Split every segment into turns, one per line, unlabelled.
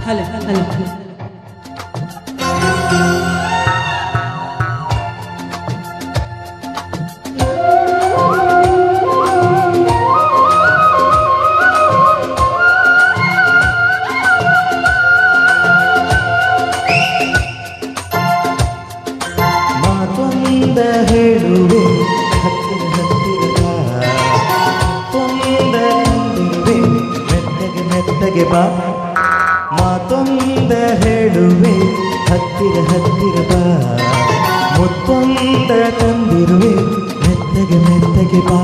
Hello hello
ಮಾತೊಂದ ಹೇಳುವೆ ಹತ್ತಿರ ಹತ್ತಿರ ಮಾತೊಂದ ತಂದಿರುವೆ ಮೆತ್ತಗೆ ಮೆತ್ತಗೆ ಬಾ ಮಾತೊಂದ ಹೇಳುವೆ ಹತ್ತಿರ ಹತ್ತಿರ ಬಾ ಮುತ್ತೊಂದ ತಂದಿರುವೆ ಮೆತ್ತಗೆ ಮೆತ್ತಗೆ ಬಾ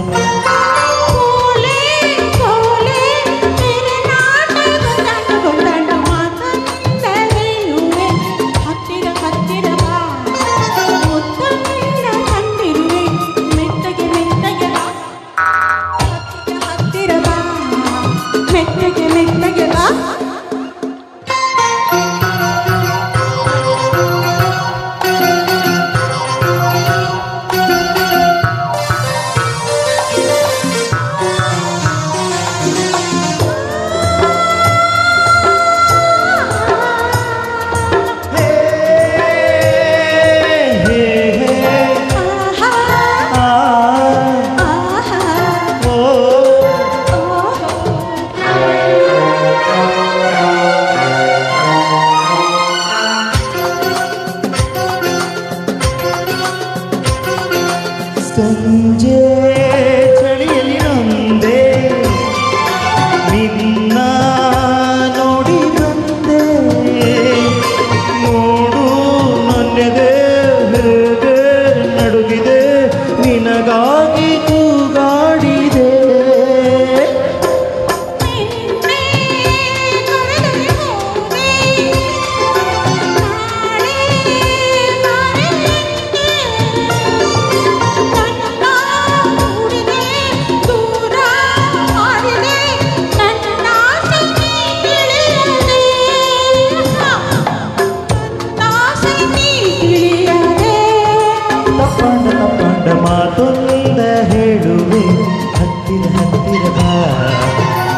ಸಂಜೆ ಚಳಿಯಲ್ಲಿ ನೊಂದೆ ನಿನ್ನ ನೋಡಿ ಬಂದೆ ನೋಡು ನನ್ನೆದೆ ಹೇಗೆ ನಡುಗಿದೆ ನಿನಗಾಗಿ ತೂಗಾಡಿದೆ ತಪ್ಪಂಡ ಮಾತೊಂದ ಹೇಳುವೆ ಹತ್ತಿರ ಹತ್ತಿರ ಬಾ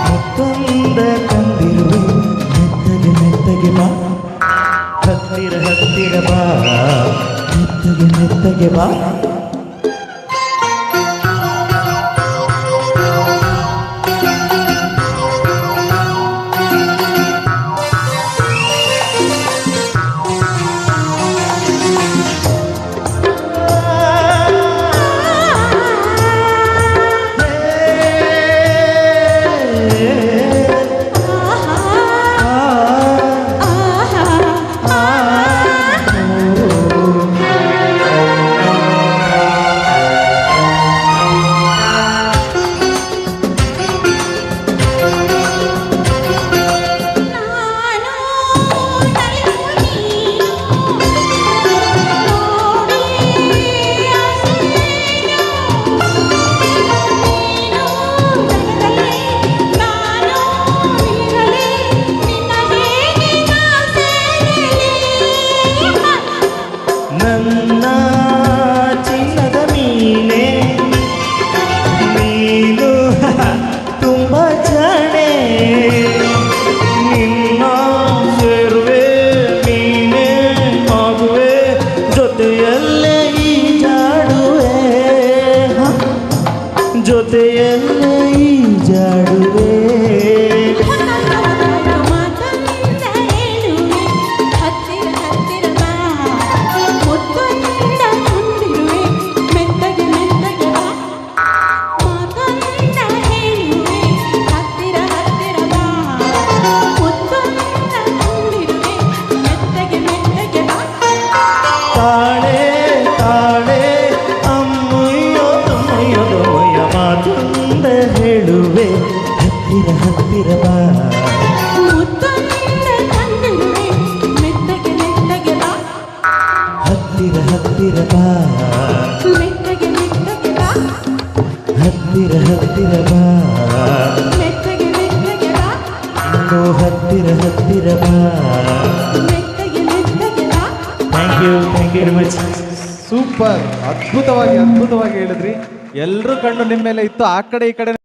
ಮುತ್ತೊಂದ ತಂದಿರುವೆ ಮೆತ್ತಗೆ ಮೆತ್ತಗೆ ಬಾ ಹತ್ತಿರ ಹತ್ತಿರ ಬಾ ಮೆತ್ತಗೆ ಮೆತ್ತಗೆ ಬಾ ನನ್ನ ಚಿನ್ನದ ಮೀನೆ ನೀನು ತುಂಬ ಜಾಣೆ ನಿನ್ನ ಸೇರುವೆ ಮೀನೆ ಆಗುವೆ ಜೊತೆಯಲ್ಲೇ ಈಜಾಡುವೆ ಜೊತೆಯಲ್ಲೇ ಈಜಾಡುವೆ ತಾಳೆ ತಾಳೆ ಅಮ್ಮಯ್ಯೋ ತಮ್ಮಯ್ಯೋ ತಮ್ಮಯ್ಯ ಮಾತೊಂದ ಹೇಳುವೆ ಹತ್ತಿರ ಹತ್ತಿರ ಬಾ ಹತ್ತಿರ ಹತ್ತಿರ ಬಾ ಹತ್ತಿರ ಹತ್ತಿರ ಬಾ ಇನ್ನೂ ಹತ್ತಿರ ಹತ್ತಿರ ಬಾ thank you very much.
Super, ಅದ್ಭುತವಾಗಿ ಹೇಳಿದ್ರಿ. ಎಲ್ಲರೂ ಕಣ್ಣು ನಿಮ್ಮ ಮೇಲೆ ಇತ್ತು, ಆ ಕಡೆ ಈ ಕಡೆ